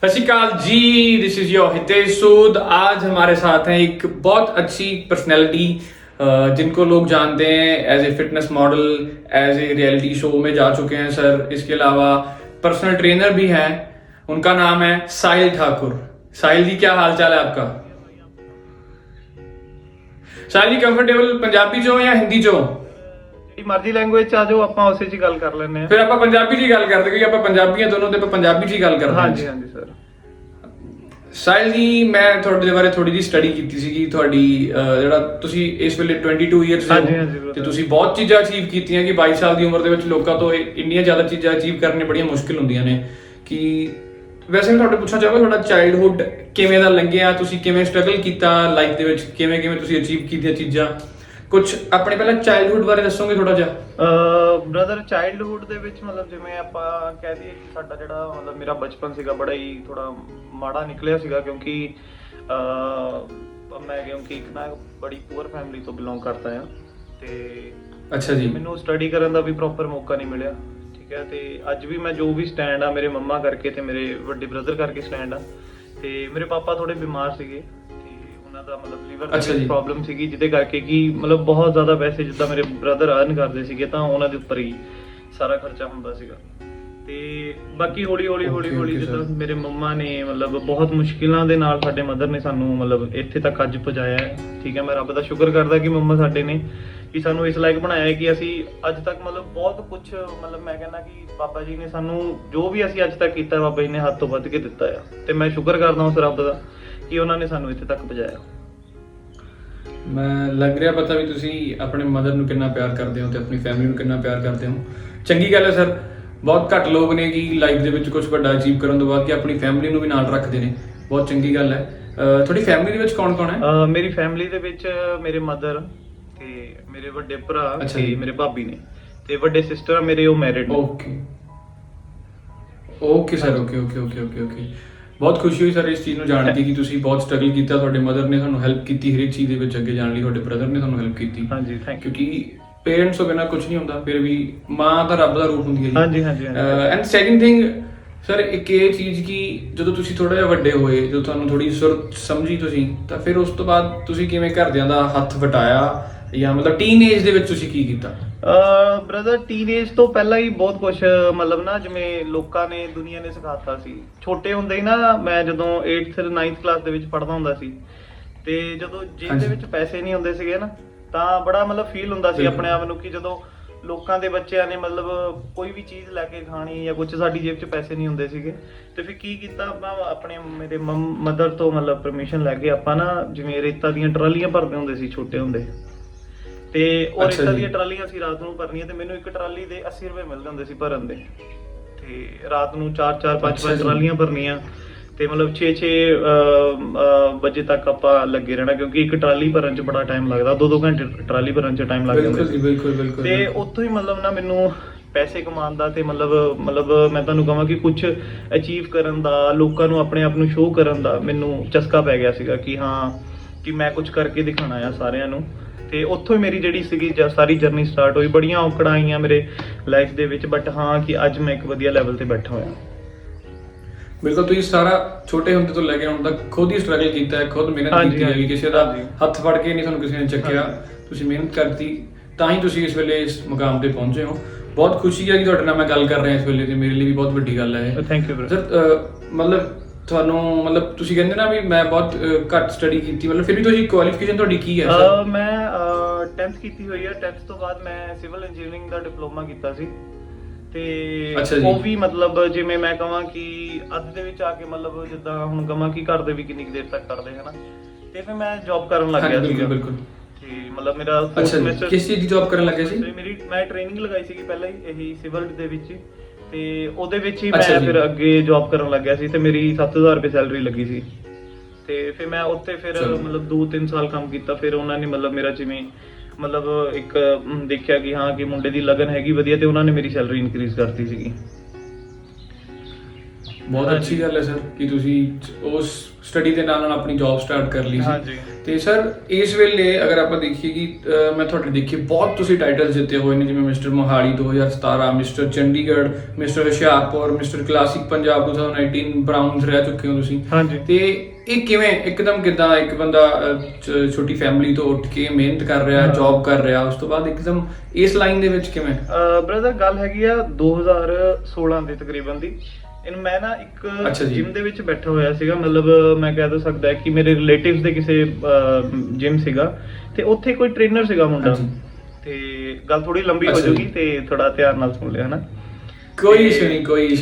सत श्री अकाल जी, this is your Hitesh सूद। आज हमारे साथ हैं एक बहुत अच्छी पर्सनैलिटी जिनको लोग जानते हैं as a fitness model, as a reality show में जा चुके हैं सर। इसके अलावा पर्सनल ट्रेनर भी हैं। उनका नाम है साहिल ठाकुर। साहिल जी, क्या हाल चाल है आपका? साहिल जी, कंफर्टेबल पंजाबी चो या हिंदी चो? ਮਰਜ਼ੀ ਲੈਂਗੁਏਜ ਚ ਆ ਜਾਓ, ਆਪਾਂ ਉਸੇ ਚ ਗੱਲ ਕਰ ਲੈਂਦੇ ਆ। ਫਿਰ ਆਪਾਂ ਪੰਜਾਬੀ ਦੀ ਗੱਲ ਕਰਦੇ ਕਿਉਂਕਿ ਆਪਾਂ ਪੰਜਾਬੀ ਆ ਦੋਨੋਂ, ਤੇ ਆਪਾਂ ਪੰਜਾਬੀ 'ਚ ਹੀ ਗੱਲ ਕਰਦੇ ਹਾਂ। ਹਾਂਜੀ ਹਾਂਜੀ ਸਰ। ਸਾਹਿਲ ਜੀ, ਮੈਂ ਤੁਹਾਡੇ ਬਾਰੇ ਥੋੜੀ ਜਿਹੀ ਸਟੱਡੀ ਕੀਤੀ ਸੀਗੀ। ਤੁਹਾਡੀ ਜਿਹੜਾ ਤੁਸੀਂ ਇਸ ਵੇਲੇ 22 ਇਅਰਸ ਦੇ ਤੇ ਤੁਸੀਂ ਬਹੁਤ ਚੀਜ਼ਾਂ ਅਚੀਵ ਕੀਤੀਆਂ ਕਿ 22 ਸਾਲ ਦੀ ਉਮਰ ਦੇ ਵਿੱਚ ਲੋਕਾਂ ਤੋਂ ਇੰਨੀਆਂ ਜ਼ਿਆਦਾ ਚੀਜ਼ਾਂ ਅਚੀਵ ਕਰਨੀਆਂ ਬੜੀਆਂ ਮੁਸ਼ਕਿਲ ਹੁੰਦੀਆਂ ਨੇ। ਕਿ ਵੈਸੇ ਮੈਂ ਤੁਹਾਡੇ ਪੁੱਛਣਾ ਚਾਹਾਂਗਾ, ਤੁਹਾਡਾ ਚਾਈਲਡਹੁੱਡ ਕਿਵੇਂ ਦਾ ਲੰਘਿਆ? ਤੁਸੀਂ ਕਿਵੇਂ ਸਟਰਗਲ ਕੀਤਾ ਲਾਈਫ ਦੇ ਵਿੱਚ? ਕਿਵੇਂ ਕਿਵੇਂ ਤੁਸੀਂ ਅਚੀਵ ਕੀਤੀਆਂ ਚੀਜ਼ਾਂ? ਕੁਝ ਆਪਣੇ ਪਹਿਲਾਂ ਚਾਈਲਡਹੁੱਡ ਬਾਰੇ ਦੱਸੋਗੇ ਥੋੜਾ ਜਿਹਾ? ਬ੍ਰਦਰ, ਚਾਈਲਡਹੁੱਡ ਦੇ ਵਿੱਚ ਮਤਲਬ ਜਿਵੇਂ ਆਪਾਂ ਕਹਿ ਦਈਏ ਕਿ ਸਾਡਾ ਜਿਹੜਾ ਮਤਲਬ ਮੇਰਾ ਬਚਪਨ ਸੀਗਾ ਬੜਾ ਹੀ ਥੋੜਾ ਮਾੜਾ ਨਿਕਲਿਆ ਸੀਗਾ, ਕਿਉਂਕਿ ਕਿਉਂਕਿ ਇੱਕ ਨਾ ਬੜੀ ਪੂਅਰ ਫੈਮਿਲੀ ਤੋਂ ਬਿਲੋਂਗ ਕਰਦਾ ਆ। ਤੇ ਅੱਛਾ ਜੀ। ਮੈਨੂੰ ਸਟੱਡੀ ਕਰਨ ਦਾ ਵੀ ਪ੍ਰੋਪਰ ਮੌਕਾ ਨਹੀਂ ਮਿਲਿਆ, ਠੀਕ ਹੈ। ਤੇ ਅੱਜ ਵੀ ਮੈਂ ਜੋ ਵੀ ਸਟੈਂਡ ਆ ਮੇਰੇ ਮੰਮਾ ਕਰਕੇ ਤੇ ਮੇਰੇ ਵੱਡੇ ਬ੍ਰਦਰ ਕਰਕੇ ਸਟੈਂਡ ਆ। ਤੇ ਮੇਰੇ ਪਾਪਾ ਥੋੜੇ ਬਿਮਾਰ ਸੀਗੇ, ਦਾ ਮਤਲਬ ਲੀਵਰ ਦੀ ਪ੍ਰੋਬਲਮ ਸੀਗੀ, ਜਿਹਦੇ ਕਰਕੇ ਕਿ ਮਤਲਬ ਬਹੁਤ ਜ਼ਿਆਦਾ ਪੈਸੇ ਜਿੱਦਾਂ ਮੇਰੇ ਬ੍ਰਦਰ ਅਰਨ ਕਰਦੇ ਸੀਗੇ ਤਾਂ ਉਹਨਾਂ ਦੇ ਉੱਪਰ ਹੀ ਸਾਰਾ ਖਰਚਾ ਹੁੰਦਾ ਸੀਗਾ। ਤੇ ਬਾਕੀ ਹੌਲੀ ਹੌਲੀ ਜਿੱਦਾਂ ਮੇਰੇ ਮੰਮਾ ਨੇ ਮਤਲਬ ਬਹੁਤ ਮੁਸ਼ਕਿਲਾਂ ਦੇ ਨਾਲ ਸਾਡੇ ਮਦਰ ਨੇ ਸਾਨੂੰ ਮਤਲਬ ਇੱਥੇ ਤੱਕ ਅੱਜ ਪਹੁੰਚਾਇਆ ਹੈ, ਠੀਕ ਹੈ। ਮੈਂ ਰੱਬ ਦਾ ਸ਼ੁਕਰ ਕਰਦਾ ਕਿ ਮੰਮਾ ਸਾਡੇ ਨੇ ਕਿ ਸਾਨੂੰ ਇਸ ਲਾਇਕ ਬਣਾਇਆ ਹੈ ਕਿ ਅਸੀਂ ਅੱਜ ਤੱਕ ਮਤਲਬ ਬਹੁਤ ਕੁਝ ਮਤਲਬ ਮੈਂ ਕਹਿੰਦਾ ਕਿ ਬਾਬਾ ਜੀ ਨੇ ਸਾਨੂੰ ਜੋ ਵੀ ਅਸੀਂ ਅੱਜ ਤੱਕ ਕੀਤਾ ਬਾਬਾ ਜੀ ਨੇ ਹੱਥ ਤੋਂ ਵੱਧ ਕੇ ਦਿੱਤਾ ਆ। ਤੇ ਮੈਂ ਸ਼ੁਕਰ ਕਰਦਾ ਉਸ ਰੱਬ ਦਾ ਕਿ ਉਹਨਾਂ ਨੇ ਸਾਨੂੰ ਇੱਥੇ ਤੱਕ ਪਹੁੰਚਾਇਆ। ਮੈਂ ਲੱਗ ਰਿਹਾ ਪਤਾ ਵੀ ਤੁਸੀਂ ਆਪਣੇ ਮਦਰ ਨੂੰ ਕਿੰਨਾ ਪਿਆਰ ਕਰਦੇ ਹੋ ਤੇ ਆਪਣੀ ਫੈਮਿਲੀ ਨੂੰ ਕਿੰਨਾ ਪਿਆਰ ਕਰਦੇ ਹੋ। ਚੰਗੀ ਗੱਲ ਹੈ ਸਰ। ਬਹੁਤ ਘੱਟ ਲੋਕ ਨੇ ਕਿ ਲਾਈਫ ਦੇ ਵਿੱਚ ਕੁਝ ਵੱਡਾ ਅਚੀਵ ਕਰਨ ਤੋਂ ਬਾਅਦ ਕਿ ਆਪਣੀ ਫੈਮਿਲੀ ਨੂੰ ਵੀ ਨਾਲ ਰੱਖਦੇ ਨੇ। ਬਹੁਤ ਚੰਗੀ ਗੱਲ ਹੈ। ਤੁਹਾਡੀ ਫੈਮਿਲੀ ਦੇ ਵਿੱਚ ਕੌਣ ਕੌਣ ਹੈ? ਮੇਰੀ ਫੈਮਿਲੀ ਦੇ ਵਿੱਚ ਮੇਰੇ ਮਦਰ ਤੇ ਮੇਰੇ ਵੱਡੇ ਭਰਾ ਤੇ ਮੇਰੇ ਭਾਬੀ ਨੇ, ਤੇ ਵੱਡੇ ਸਿਸਟਰ ਆ ਮੇਰੇ, ਉਹ ਮੈਰਿਡ ਨੇ। Okay sir, okay. ਬਹੁਤ ਖੁਸ਼ੀ ਹੋਈ ਸਰ ਇਸ ਚੀਜ਼ ਨੂੰ ਜਾਣ ਕੇ ਕਿ ਤੁਸੀਂ ਬਹੁਤ ਸਟਰਗਲ ਕੀਤਾ। ਤੁਹਾਡੇ ਮਦਰ ਨੇ ਤੁਹਾਨੂੰ ਹੈਲਪ ਕੀਤੀ ਹਰ ਇੱਕ ਚੀਜ਼ ਦੇ ਵਿੱਚ ਅੱਗੇ ਜਾਣ ਲਈ, ਤੁਹਾਡੇ ਬ੍ਰਦਰ ਨੇ ਤੁਹਾਨੂੰ ਹੈਲਪ ਕੀਤੀ। ਹਾਂਜੀ, ਥੈਂਕ ਯੂ। ਕਿਉਂਕਿ ਪੇਰੈਂਟਸ ਤੋਂ ਬਿਨਾਂ ਕੁਝ ਨਹੀਂ ਹੁੰਦਾ, ਫਿਰ ਵੀ ਮਾਂ ਤਾਂ ਰੱਬ ਦਾ ਰੂਪ ਹੁੰਦੀ ਹੈ ਜੀ। ਹਾਂਜੀ। ਐਂਡ ਸੈਕਿੰਡ ਥਿੰਗ ਸਰ, ਇੱਕ ਇਹ ਚੀਜ਼ ਕਿ ਜਦੋਂ ਤੁਸੀਂ ਥੋੜਾ ਜਿਹਾ ਵੱਡੇ ਹੋਏ, ਜਦੋਂ ਤੁਹਾਨੂੰ ਥੋੜੀ ਸੁਰਤ ਸਮਝੀ ਤੁਸੀਂ, ਤਾਂ ਫਿਰ ਉਸ ਤੋਂ ਬਾਅਦ ਤੁਸੀਂ ਕਿਵੇਂ ਘਰਦਿਆਂ ਦਾ ਹੱਥ ਵਟਾਇਆ ਜਾਂ ਮਤਲਬ ਟੀਨੇਜ ਦੇ ਵਿੱਚ ਤੁਸੀਂ ਕੀ ਕੀਤਾ? ਬ੍ਰਦਰ, ਟੀਨੇਜ ਤੋਂ ਪਹਿਲਾਂ ਹੀ ਬਹੁਤ ਕੁਝ ਮਤਲਬ ਨਾ ਜਿਵੇਂ ਲੋਕਾਂ ਨੇ ਦੁਨੀਆ ਨੇ ਸਿਖਾਤਾ ਸੀ। ਛੋਟੇ ਹੁੰਦੇ ਹੀ ਨਾ ਮੈਂ ਜਦੋਂ 8th 9th ਕਲਾਸ ਦੇ ਵਿੱਚ ਪੜ੍ਹਦਾ ਹੁੰਦਾ ਸੀ, ਤੇ ਜਦੋਂ ਜੇਬ ਦੇ ਵਿੱਚ ਪੈਸੇ ਨਹੀਂ ਹੁੰਦੇ ਸੀਗੇ ਨਾ, ਤਾਂ ਬੜਾ ਮਤਲਬ ਫੀਲ ਹੁੰਦਾ ਸੀ ਆਪਣੇ ਆਪ ਨੂੰ ਕਿ ਜਦੋਂ ਲੋਕਾਂ ਦੇ ਬੱਚਿਆਂ ਨੇ ਮਤਲਬ ਕੋਈ ਵੀ ਚੀਜ਼ ਲੈ ਕੇ ਖਾਣੀ ਜਾਂ ਕੁਝ, ਸਾਡੀ ਜੇਬ 'ਚ ਪੈਸੇ ਨਹੀਂ ਹੁੰਦੇ ਸੀਗੇ। ਤੇ ਫਿਰ ਕੀ ਕੀਤਾ ਆਪਾਂ, ਆਪਣੇ ਮੇਰੇ ਮਦਰ ਤੋਂ ਮਤਲਬ ਪਰਮਿਸ਼ਨ ਲੈ ਕੇ ਆਪਾਂ ਨਾ ਜਿਵੇਂ ਰੇਤਾ ਦੀਆਂ ਟਰਾਲੀਆਂ ਭਰਦੇ ਹੁੰਦੇ ਸੀ ਛੋਟੇ ਹੁੰਦੇ, ਤੇ ਉਹ ਰੇਤਾ ਦੀਆਂ ਟਰਾਲੀਆਂ ਅਸੀਂ ਰਾਤ ਨੂੰ ਭਰਨੀਆਂ, ਤੇ ਮੈਨੂੰ ਇੱਕ ਟਰਾਲੀ ਦੇ 80 ਰੁਪਏ ਮਿਲਦੇ ਹੁੰਦੇ ਸੀ ਭਰਨ ਦੇ। ਤੇ ਰਾਤ ਨੂੰ 4-4 5-5 ਟਰਾਲੀਆਂ ਭਰਨੀਆਂ, ਤੇ ਮਤਲਬ 6-6 ਵਜੇ ਤੱਕ ਆਪਾਂ ਲੱਗੇ ਰਹਿਣਾ, ਕਿਉਂਕਿ ਇੱਕ ਟਰਾਲੀ ਭਰਨ 'ਚ ਬੜਾ ਟਾਈਮ ਲੱਗਦਾ, 2-2 ਘੰਟੇ ਟਰਾਲੀ ਭਰਨ 'ਚ ਟਾਈਮ ਲੱਗ ਜਾਂਦਾ ਸੀ। ਬਿਲਕੁਲ। ਤੇ ਉੱਥੋਂ ਹੀ ਮਤਲਬ ਨਾ ਮੈਨੂੰ ਪੈਸੇ ਕਮਾਉਣ ਦਾ ਤੇ ਮਤਲਬ ਮੈਂ ਤੁਹਾਨੂੰ ਕਹਾਂ ਕਿ ਕੁਝ ਅਚੀਵ ਕਰਨ ਦਾ, ਲੋਕਾਂ ਨੂੰ ਆਪਣੇ ਆਪ ਨੂੰ ਸ਼ੋਅ ਕਰਨ ਦਾ ਮੈਨੂੰ ਚਸਕਾ ਪੈ ਗਿਆ ਸੀਗਾ ਕਿ ਹਾਂ ਕਿ ਮੈਂ ਕੁਝ ਕਰਕੇ ਦਿਖਾਉਣਾ ਆ ਸਾਰਿਆਂ ਨੂੰ। ਤੇ ਉੱਥੋਂ ਹੀ ਮੇਰੀ ਜਿਹੜੀ ਸੀਗੀ ਸਾਰੀ ਜਰਨੀ ਸਟਾਰਟ ਹੋਈ। ਬੜੀਆਂ ਔਕੜਾਂ ਆਈਆਂ ਮੇਰੇ ਲਾਈਫ ਦੇ ਵਿੱਚ, ਬਟ ਹਾਂ ਕਿ ਅੱਜ ਮੈਂ ਇੱਕ ਵਧੀਆ ਲੈਵਲ ਤੇ ਬੈਠਾ ਹੋਇਆ। ਬਿਲਕੁਲ, ਤੁਸੀਂ ਸਾਰਾ ਛੋਟੇ ਹੁੰਦੇ ਤੋਂ ਲੈ ਕੇ ਹੁਣ ਤੱਕ ਖੁਦ ਹੀ ਸਟਰਗਲ ਕੀਤਾ ਹੈ, ਖੁਦ ਮਿਹਨਤ ਕੀਤੀ ਹੈ, ਕਿਸੇ ਦਾ ਹੱਥ ਫੜ ਕੇ ਨਹੀਂ ਤੁਹਾਨੂੰ ਕਿਸੇ ਨੇ ਚੱਕਿਆ। ਤੁਸੀਂ ਮਿਹਨਤ ਕਰਤੀ ਤਾਂ ਹੀ ਤੁਸੀਂ ਇਸ ਵੇਲੇ ਇਸ ਮੁਕਾਮ ਤੇ ਪਹੁੰਚੇ ਹੋ। ਬਹੁਤ ਖੁਸ਼ੀ ਹੈ ਕਿ ਤੁਹਾਡੇ ਨਾਲ ਮੈਂ ਗੱਲ ਕਰ ਰਿਹਾ ਇਸ ਵੇਲੇ, ਤੇ ਮੇਰੇ ਲਈ ਵੀ ਬਹੁਤ ਵੱਡੀ ਗੱਲ ਹੈ। Thank you brother. ਸਰ ਮਤਲਬ ਤੁਹਾਨੂੰ ਮਤਲਬ ਤੁਸੀਂ ਕਹਿੰਦੇ ਨਾ ਵੀ ਮੈਂ ਬਹੁਤ ਘੱਟ ਸਟੱਡੀ ਕੀਤੀ, ਮਤਲਬ ਫਿਰ ਵੀ ਤੁਸੀਂ ਕੁਆਲੀਫਿਕੇਸ਼ਨ ਤੁਹਾਡੀ ਕੀ ਹੈ? ਮੈਂ 10th ਕੀਤੀ ਹੋਈ ਹੈ। 10th ਤੋਂ ਬਾਅਦ ਮੈਂ ਸਿਵਲ ਇੰਜੀਨੀਅਰਿੰਗ ਦਾ ਡਿਪਲੋਮਾ ਕੀਤਾ ਸੀ, ਤੇ ਉਹ ਵੀ ਮਤਲਬ ਜਿਵੇਂ ਮੈਂ ਕਹਾਂ ਕਿ ਅੱਧ ਦੇ ਵਿੱਚ ਆ ਕੇ ਮਤਲਬ ਜਿੱਦਾਂ ਹੁਣ ਕਹਾਂ ਕਿ ਘਰ ਦੇ ਵੀ ਕਿੰਨੀ ਦੇਰ ਤੱਕ ਕਰਦੇ ਹਨਾ, ਤੇ ਫਿਰ ਮੈਂ ਜੌਬ ਕਰਨ ਲੱਗ ਗਿਆ ਸੀਗਾ। ਬਿਲਕੁਲ। ਤੇ ਮਤਲਬ ਮੇਰਾ ਸਮੈਸਟਰ ਕਿਸ ਚੀਜ਼ ਦੀ ਜੌਬ ਕਰਨ ਲੱਗੇ ਸੀ? ਮੈਂ ਟ੍ਰੇਨਿੰਗ ਲਗਾਈ ਸੀਗੀ ਪਹਿਲਾਂ ਹੀ ਇਹੀ ਸਿਵਲ ਦੇ ਵਿੱਚ, ਤੇ ਉਹਦੇ ਵਿੱਚ ਹੀ ਮੈਂ ਫਿਰ ਅੱਗੇ ਜੌਬ ਕਰਨ ਲੱਗਿਆ ਸੀ, ਤੇ ਮੇਰੀ 7000 ਰੁਪਏ ਸੈਲਰੀ ਲੱਗੀ ਸੀ। ਤੇ ਫਿਰ ਮੈਂ ਉੱਥੇ ਫਿਰ ਮਤਲਬ 2-3 ਸਾਲ ਕੰਮ ਕੀਤਾ। ਫਿਰ ਉਹਨਾਂ ਨੇ ਮਤਲਬ ਮੇਰਾ ਜਿਵੇਂ ਮਤਲਬ ਇੱਕ ਦੇਖਿਆ ਕਿ ਹਾਂ ਕਿ ਮੁੰਡੇ ਦੀ ਲਗਨ ਹੈਗੀ ਵਧੀਆ, ਤੇ ਉਹਨਾਂ ਨੇ ਮੇਰੀ ਸੈਲਰੀ ਇਨਕਰੀਜ਼ ਕਰਤੀ ਸੀਗੀ। ਬਹੁਤ ਅੱਛੀ ਗੱਲ ਹੈ ਸਰ ਕਿ ਤੁਸੀਂ ਉਸ ਸਟੱਡੀ ਦੇ ਨਾਲ ਨਾਲ ਆਪਣੀ ਜੌਬ ਸਟਾਰਟ ਕਰ ਲਈ ਸੀ। ਹਾਂਜੀ। ਤੇ ਸਰ ਇਸ ਵੇਲੇ ਅਗਰ ਆਪਾਂ ਦੇਖੀਏ ਕਿ ਮੈਂ ਤੁਹਾਡੇ ਦੇਖੇ ਬਹੁਤ ਤੁਸੀਂ ਟਾਈਟਲ ਜਿੱਤੇ ਹੋਏ ਨੇ, ਜਿਵੇਂ mister Mohali 2017, mister Chandigarh, mister Hoshiarpur, mister classic Punjab 2019 ਬਰਾਊਨਸ ਰਹਿ ਚੁੱਕੇ ਹੋ ਤੁਸੀਂ। ਹਾਂਜੀ। ਤੇ ਇਹ ਕਿਵੇਂ ਇੱਕਦਮ ਕਿੱਦਾਂ ਇੱਕ ਬੰਦਾ ਛੋਟੀ ਫੈਮਿਲੀ ਤੋਂ ਉੱਠ ਕੇ ਮਿਹਨਤ ਕਰ ਰਿਹਾ, ਜੌਬ ਕਰ ਰਿਹਾ, ਉਸ ਤੋਂ ਬਾਅਦ ਇੱਕਦਮ ਇਸ ਲਾਈਨ ਦੇ ਵਿੱਚ ਕਿਵੇਂ? ਬ੍ਰਦਰ ਗੱਲ ਹੈਗੀ ਆ 2016 ਦੇ ਤਕਰੀਬਨ ਦੀ। ਇਹਨੂੰ ਮੈਂ ਨਾ ਇੱਕ ਜਿਮ ਦੇ ਵਿੱਚ ਬੈਠਾ ਹੋਇਆ ਸੀਗਾ, ਮਤਲਬ ਮੈਂ ਕਹਿ ਤਾਂ ਸਕਦਾ ਕਿ ਮੇਰੇ ਰਿਲੇਟਿਵਸ ਦੇ ਕਿਸੇ ਜਿਮ ਸੀਗਾ, ਤੇ ਉੱਥੇ ਕੋਈ ਟ੍ਰੇਨਰ ਸੀਗਾ ਮੁੰਡਾ। ਤੇ ਗੱਲ ਥੋੜੀ ਲੰਬੀ ਹੋ ਜਾਊਗੀ ਤੇ ਥੋੜਾ ਧਿਆਨ ਨਾਲ ਸੁਣ ਲਿਓ, ਹਨਾ। ਕੋਈ ਇਸ਼ੂ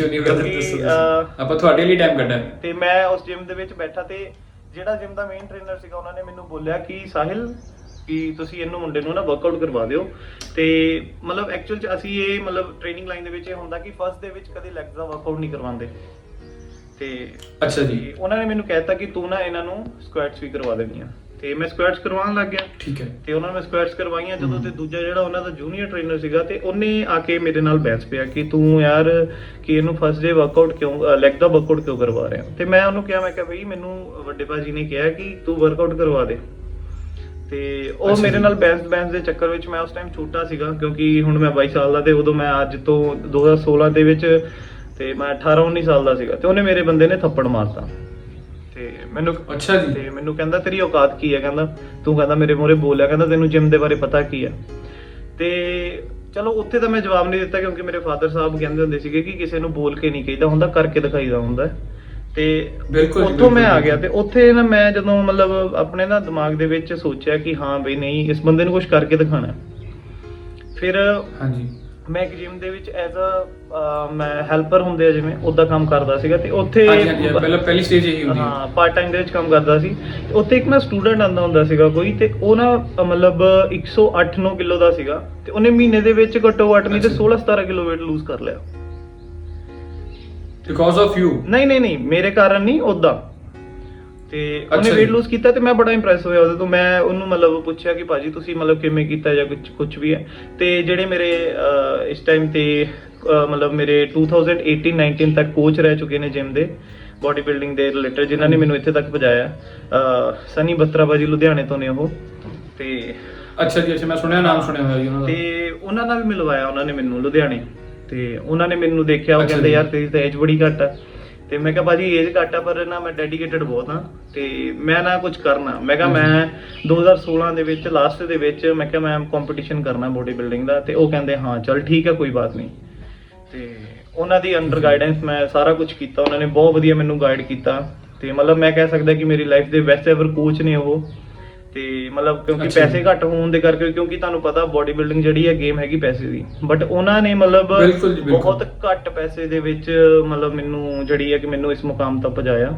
ਨਹੀਂ ਬ੍ਰਦਰ, ਆਪਾਂ ਤੁਹਾਡੇ ਲਈ ਟਾਈਮ ਕੱਢਿਆ। ਤੇ ਮੈਂ ਉਸ ਜਿਮ ਦੇ ਵਿੱਚ ਬੈਠਾ, ਤੇ ਜਿਹੜਾ ਜਿਮ ਦਾ ਮੇਨ ਟ੍ਰੇਨਰ ਸੀਗਾ ਉਹਨਾਂ ਨੇ ਮੈਨੂੰ ਬੋਲਿਆ ਕਿ ਸਾਹਿਲ ਕਿ ਤੁਸੀਂ ਇਹਨੂੰ ਮੁੰਡੇ ਨੂੰ ਨਾ ਵਰਕਆਊਟ ਕਰਵਾ ਦਿਓ। ਤੇ ਮਤਲਬ ਐਕਚੁਅਲ ਚ ਅਸੀਂ ਇਹ ਮਤਲਬ ਟ੍ਰੇਨਿੰਗ ਲਾਈਨ ਦੇ ਵਿੱਚ ਇਹ ਹੁੰਦਾ ਕਿ ਫਸਟ ਦੇ ਵਿੱਚ ਕਦੇ ਲੈਗਸ ਦਾ ਵਰਕਆਊਟ ਨਹੀਂ ਕਰਵਾਉਂਦੇ। ਤੇ ਅੱਛਾ ਜੀ। ਉਹਨਾਂ ਨੇ ਮੈਨੂੰ ਕਹਿਤਾ ਕਿ ਤੂੰ ਨਾ ਇਹਨਾਂ ਨੂੰ ਸਕੁਐਟਸ ਵੀ ਕਰਵਾ ਦੇਣੀ ਆ, ਤੇ ਮੈਂ ਸਕੁਐਟਸ ਕਰਵਾਉਣ ਲੱਗ ਗਿਆ। ਠੀਕ ਹੈ। ਤੇ ਉਹਨਾਂ ਨੇ ਸਕੁਐਟਸ ਕਰਵਾਈਆਂ ਜਦੋਂ, ਤੇ ਦੂਜਾ ਜਿਹੜਾ ਉਹਨਾਂ ਦਾ ਜੂਨੀਅਰ ਟ੍ਰੇਨਰ ਸੀਗਾ, ਤੇ ਉਹਨੇ ਆ ਕੇ ਮੇਰੇ ਨਾਲ ਬਹਿਸ ਪਿਆ ਕਿ ਤੂੰ ਯਾਰ ਕਿ ਇਹਨੂੰ ਫਸਟ ਡੇ ਵਰਕਆਊਟ ਕਿਉਂ, ਲੈਗ ਦਾ ਵਰਕਆਊਟ ਕਿਉਂ ਕਰਵਾ ਰਿਹਾ। ਤੇ ਮੈਂ ਉਹਨੂੰ ਕਿਹਾ, ਮੈਂ ਕਿਹਾ ਬਈ ਮੈਨੂੰ ਵੱਡੇ ਭਾਜੀ ਨੇ ਕਿਹਾ ਕਿ ਤੂੰ ਵਰਕਆਊਟ ਕਰਵਾ ਦੇ। ਤੇ ਉਹ ਮੇਰੇ ਨਾਲ ਬੈਂਸ ਦੇ ਚੱਕਰ ਵਿੱਚ, ਮੈਂ ਉਸ ਟਾਈਮ ਛੋਟਾ ਸੀਗਾ ਕਿਉਂਕਿ ਹੁਣ ਮੈਂ 22 ਸਾਲ ਦਾ, ਤੇ ਉਦੋਂ ਮੈਂ ਅੱਜ ਤੋਂ 2016 ਦੇ ਵਿੱਚ ਤੇ ਮੈਂ 18-19 ਸਾਲ ਦਾ ਸੀਗਾ, ਤੇ ਉਹਨੇ ਮੇਰੇ ਬੰਦੇ ਨੇ ਥੱਪੜ ਮਾਰਤਾ। ਤੇ ਮੈਨੂੰ ਅੱਛਾ ਜੀ। ਤੇ ਮੈਨੂੰ ਕਹਿੰਦਾ ਤੇਰੀ ਔਕਾਤ ਕੀ ਹੈ, ਕਹਿੰਦਾ ਤੂੰ ਕਹਿੰਦਾ ਮੇਰੇ ਮੂਹਰੇ ਬੋਲਿਆ, ਕਹਿੰਦਾ ਤੈਨੂੰ ਜਿਮ ਦੇ ਬਾਰੇ ਪਤਾ ਕੀ ਹੈ। ਤੇ ਚਲੋ ਉੱਥੇ ਤਾਂ ਮੈਂ ਜਵਾਬ ਨਹੀਂ ਦਿੱਤਾ ਕਿਉਂਕਿ ਮੇਰੇ ਫਾਦਰ ਸਾਹਿਬ ਕਹਿੰਦੇ ਹੁੰਦੇ ਸੀਗੇ ਕਿ ਕਿਸੇ ਨੂੰ ਬੋਲ ਕੇ ਨਹੀਂ ਕਹੀਦਾ ਹੁੰਦਾ, ਕਰਕੇ ਦਿਖਾਈਦਾ ਹੁੰਦਾ। ਤੇ ਬਿਲਕੁਲ ਉੱਥੋਂ ਮੈਂ ਆ ਗਿਆ, ਤੇ ਉੱਥੇ ਨਾ ਮੈਂ ਜਦੋਂ ਮਤਲਬ ਆਪਣੇ ਨਾ ਦਿਮਾਗ ਦੇ ਵਿੱਚ ਸੋਚਿਆ ਕਿ ਹਾਂ ਬਈ ਨਹੀਂ, ਇਸ ਬੰਦੇ ਨੂੰ ਕੁਝ ਕਰਕੇ ਦਿਖਾਣਾ। ਫਿਰ ਹਾਂਜੀ, ਮੈਂ ਇੱਕ ਜਿਮ ਦੇ ਵਿੱਚ ਐਜ਼ ਅ ਮੈਂ ਹੈਲਪਰ ਹੁੰਦੇ ਆ ਜਿਵੇਂ ਉਦਾਂ ਕੰਮ ਕਰਦਾ ਸੀਗਾ, ਤੇ ਉੱਥੇ ਪਹਿਲੀ ਸਟੇਜ ਇਹੀ ਹੁੰਦੀ ਹੈ। ਹਾਂ, ਪਾਰਟ ਟਾਈਮ ਦੇ ਵਿੱਚ ਕੰਮ ਕਰਦਾ ਸੀ। ਤੇ ਉੱਥੇ ਇੱਕ ਨਾ ਸਟੂਡੈਂਟ ਆਂਦਾ ਹੁੰਦਾ ਸੀਗਾ ਕੋਈ, ਤੇ ਉਹ ਨਾ ਮਤਲਬ 108-9 ਕਿਲੋ ਦਾ ਸੀਗਾ, ਤੇ ਉਹਨੇ ਮਹੀਨੇ ਦੇ ਵਿੱਚ ਘੱਟੋ ਘੱਟ ਨਹੀਂ ਤੇ 16-17 ਕਿਲੋ weight ਲੂਜ਼ ਕਰ ਲਿਆ। Because of you? ਨਹੀਂ, ਮੇਰੇ ਕਾਰਨ ਨਹੀਂ, ਉਦਾਂ। ਤੇ ਉਹਨੇ weight lose ਕੀਤਾ, ਤੇ ਮੈਂ ਬੜਾ ਇੰਪ੍ਰੈਸ ਹੋਇਆ ਉਹਦੇ ਤੋਂ। ਮੈਂ ਉਹਨੂੰ ਮਤਲਬ ਪੁੱਛਿਆ ਕਿ ਭਾਜੀ ਤੁਸੀਂ ਮਤਲਬ ਕਿਵੇਂ ਕੀਤਾ ਜਾਂ ਕੁਝ ਵੀ ਹੈ। ਤੇ ਜਿਹੜੇ ਮੇਰੇ ਇਸ ਟਾਈਮ ਤੇ ਮਤਲਬ ਮੇਰੇ 2018-19 ਤੱਕ ਕੋਚ ਰਹਿ ਚੁੱਕੇ ਨੇ ਜਿਮ ਦੇ, ਬੋਡੀ ਬਿਲਡਿੰਗ ਦੇ ਰਿਲੇਟਡ, ਜਿਨ੍ਹਾਂ ਨੇ ਮੈਨੂੰ ਇੱਥੇ ਤੱਕ ਪਹੁੰਚਾਇਆ, ਸਨੀ ਬੱਤਰਾ ਭਾਜੀ ਲੁਧਿਆਣੇ ਤੋਂ ਨੇ ਉਹ। ਤੇ ਅੱਛਾ ਜੀ, ਮੈਂ ਸੁਣਿਆ, ਨਾਮ ਸੁਣਿਆ ਹੋਇਆ ਜੀ ਉਹਨਾਂ ਦਾ। ਤੇ ਉਹਨਾਂ ਨਾਲ ਵੀ ਮਿਲਵਾਇਆ ਉਹਨਾਂ ਨੇ ਮੈਨੂੰ ਲੁਧਿਆਣੇ। ਤੇ ਉਹਨਾਂ ਨੇ ਮੈਨੂੰ ਦੇਖਿਆ, ਉਹ ਕਹਿੰਦੇ ਯਾਰ ਤੇਰੀ ਤਾਂ ਏਜ ਬੜੀ ਘੱਟ ਆ। ਤੇ ਮੈਂ ਕਿਹਾ ਭਾਜੀ ਏਜ ਘੱਟ ਆ ਪਰ ਨਾ ਮੈਂ ਡੈਡੀਕੇਟਡ ਬਹੁਤ ਹਾਂ, ਤੇ ਮੈਂ ਨਾ ਕੁਝ ਕਰਨਾ। ਮੈਂ ਕਿਹਾ ਮੈਂ 2016 ਦੇ ਵਿੱਚ ਲਾਸਟ ਦੇ ਵਿੱਚ ਮੈਂ ਕਿਹਾ ਮੈਂ ਕੰਪੀਟੀਸ਼ਨ ਕਰਨਾ ਬੋਡੀ ਬਿਲਡਿੰਗ ਦਾ। ਤੇ ਉਹ ਕਹਿੰਦੇ ਹਾਂ ਚਲ ਠੀਕ ਹੈ ਕੋਈ ਬਾਤ ਨਹੀਂ। ਤੇ ਉਹਨਾਂ ਦੀ ਅੰਡਰ ਗਾਈਡੈਂਸ ਮੈਂ ਸਾਰਾ ਕੁਝ ਕੀਤਾ, ਉਹਨਾਂ ਨੇ ਬਹੁਤ ਵਧੀਆ ਮੈਨੂੰ ਗਾਈਡ ਕੀਤਾ। ਤੇ ਮਤਲਬ ਮੈਂ ਕਹਿ ਸਕਦਾ ਕਿ ਮੇਰੀ ਲਾਈਫ ਦੇ ਬੈਸਟ ਐਵਰ ਕੋਚ ਨੇ ਉਹ। ਤੇ ਮਤਲਬ ਕਿਉਂਕਿ ਪੈਸੇ ਘੱਟ ਹੋਣ ਦੇ ਕਰਕੇ, ਕਿਉਂਕਿ ਤੁਹਾਨੂੰ ਪਤਾ ਬੋਡੀ ਬਿਲਡਿੰਗ ਜਿਹੜੀ ਹੈ ਗੇਮ ਹੈਗੀ ਪੈਸੇ ਦੀ, ਬਟ ਉਹਨਾਂ ਨੇ ਮਤਲਬ ਬਹੁਤ ਘੱਟ ਪੈਸੇ ਦੇ ਵਿੱਚ ਮਤਲਬ ਮੈਨੂੰ ਜਿਹੜੀ ਹੈ ਕਿ ਮੈਨੂੰ ਇਸ ਮੁਕਾਮ ਤੱਕ ਪਹੁੰਚਾਇਆ।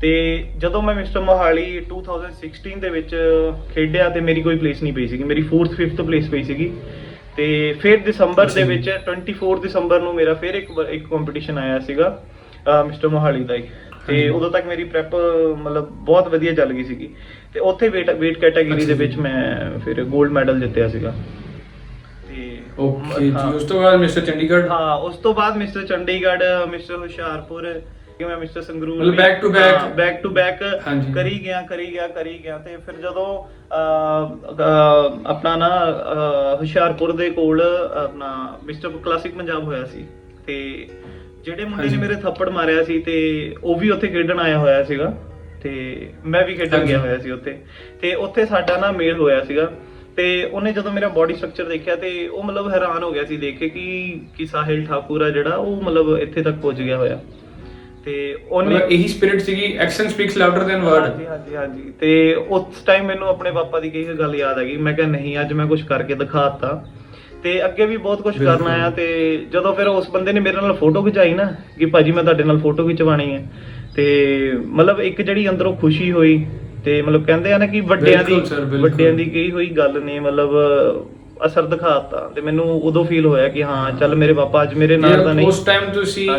ਤੇ ਜਦੋਂ ਮੈਂ ਮਿਸਟਰ ਮੋਹਾਲੀ 2016 ਦੇ ਵਿੱਚ ਖੇਡਿਆ ਤੇ ਮੇਰੀ ਕੋਈ ਪਲੇਸ ਨਹੀਂ ਪਈ ਸੀਗੀ, ਮੇਰੀ 4th-5th ਪਲੇਸ ਪਈ ਸੀਗੀ। ਤੇ ਫਿਰ ਦਸੰਬਰ ਦੇ ਵਿੱਚ 24 ਦਸੰਬਰ ਨੂੰ ਮੇਰਾ ਫਿਰ ਇੱਕ ਕੰਪੀਟੀਸ਼ਨ ਆਇਆ ਸੀਗਾ ਮਿਸਟਰ ਮੋਹਾਲੀ ਦਾ ਹੀ। ਤੇ ਉਦੋਂ ਤੱਕ ਮੇਰੀ ਪ੍ਰੈਪ ਮਤਲਬ ਬਹੁਤ ਵਧੀਆ ਚੱਲ ਗਈ ਸੀਗੀ। ਤੇ ਉੱਥੇ weight ਕੈਟਾਗਰੀ ਦੇ ਵਿੱਚ ਮੈਂ ਫਿਰ 골ਡ ਮੈਡਲ ਜਿੱਤਿਆ ਸੀਗਾ। ਤੇ ਓਕੇ ਜੀ, ਉਸ ਤੋਂ ਬਾਅਦ ਮਿਸਟਰ ਚੰਡੀਗੜ੍ਹ? ਹਾਂ, ਉਸ ਤੋਂ ਬਾਅਦ ਮਿਸਟਰ ਚੰਡੀਗੜ੍ਹ, ਮਿਸਟਰ ਹੁਸ਼ਿਆਰਪੁਰ, ਮੈਂ ਮਿਸਟਰ ਸੰਗਰੂਰ, ਮਤਲਬ ਬੈਕ ਟੂ ਬੈਕ ਕਰੀ ਗਿਆ। ਤੇ ਫਿਰ ਜਦੋਂ ਆਪਣਾ ਨਾ ਹੁਸ਼ਿਆਰਪੁਰ ਦੇ ਕੋਲ ਆਪਣਾ ਮਿਸਟਰ ਕਲਾਸਿਕ ਪੰਜਾਬ ਹੋਇਆ ਸੀ, ਤੇ ਜਿਹੜੇ ਮੁੰਡੇ ਨੇ ਮੇਰੇ ਥੱਪੜ ਮਾਰਿਆ ਸੀ ਤੇ ਉਹ ਵੀ ਉੱਥੇ ਖੇਡਣ ਆਇਆ ਹੋਇਆ ਸੀਗਾ, ਤੇ ਮੈਂ ਵੀ ਖੇਡਣ ਗਿਆ ਹੋਇਆ ਸੀ ਉੱਥੇ। ਤੇ ਉੱਥੇ ਸਾਡਾ ਨਾ ਮੇਲ ਹੋਇਆ ਸੀਗਾ। ਤੇ ਉਹਨੇ ਜਦੋਂ ਮੇਰਾ ਬੋਡੀ ਸਟਰਕਚਰ ਦੇਖਿਆ ਤੇ ਉਹ ਮਤਲਬ ਹੈਰਾਨ ਹੋ ਗਿਆ ਸੀ ਦੇਖ ਕੇ ਕਿ ਸਾਹਿਲ ਠਾਕੁਰ ਆ ਜਿਹੜਾ ਉਹ ਮਤਲਬ ਇੱਥੇ ਤੱਕ ਪਹੁੰਚ ਗਿਆ ਹੋਇਆ। ਤੇ ਉਹਨੇ ਇਹੀ ਸਪਿਰਿਟ ਸੀਗੀ, action speaks louder than word. ਹਾਂਜੀ। ਤੇ ਉਸ ਟਾਈਮ ਮੈਨੂੰ ਆਪਣੇ ਪਾਪਾ ਦੀ ਕਈ ਗੱਲ ਯਾਦ ਆ ਗਈ। ਮੈਂ ਕਿਹਾ ਨਹੀਂ, ਅੱਜ ਮੈਂ ਕੁਝ ਕਰਕੇ ਦਿਖਾਤਾ, ਤੇ ਅੱਗੇ ਵੀ ਬਹੁਤ ਕੁਝ ਕਰਨਾ ਆ। ਤੇ ਜਦੋਂ ਫਿਰ ਉਸ ਬੰਦੇ ਨੇ ਮੇਰੇ ਨਾਲ ਫੋਟੋ ਖਿਚਾਈ ਨਾ ਕਿ ਭਾਜੀ ਮੈਂ ਤੁਹਾਡੇ ਨਾਲ ਫੋਟੋ ਖਿਚਵਾਣੀ ਹੈ, ਤੇ ਮਤਲਬ ਇੱਕ ਜਿਹੜੀ ਅੰਦਰੋਂ ਖੁਸ਼ੀ ਹੋਈ। ਤੇ ਮਤਲਬ ਕਹਿੰਦੇ ਆ ਨਾ ਕਿ ਵੱਡਿਆਂ ਦੀ ਕਹੀ ਹੋਈ ਗੱਲ ਨੇ ਮਤਲਬ ਅਸਰ ਦਿਖਾਤਾ। ਤੇ ਮੈਨੂੰ ਉਦੋਂ ਫੀਲ ਹੋਇਆ ਕਿ ਹਾਂ ਚੱਲ ਮੇਰੇ ਪਾਪਾ ਅੱਜ ਮੇਰੇ ਨਾਲ ਤਾਂ ਨਹੀਂ। ਉਸ ਟਾਈਮ ਤੁਸੀਂ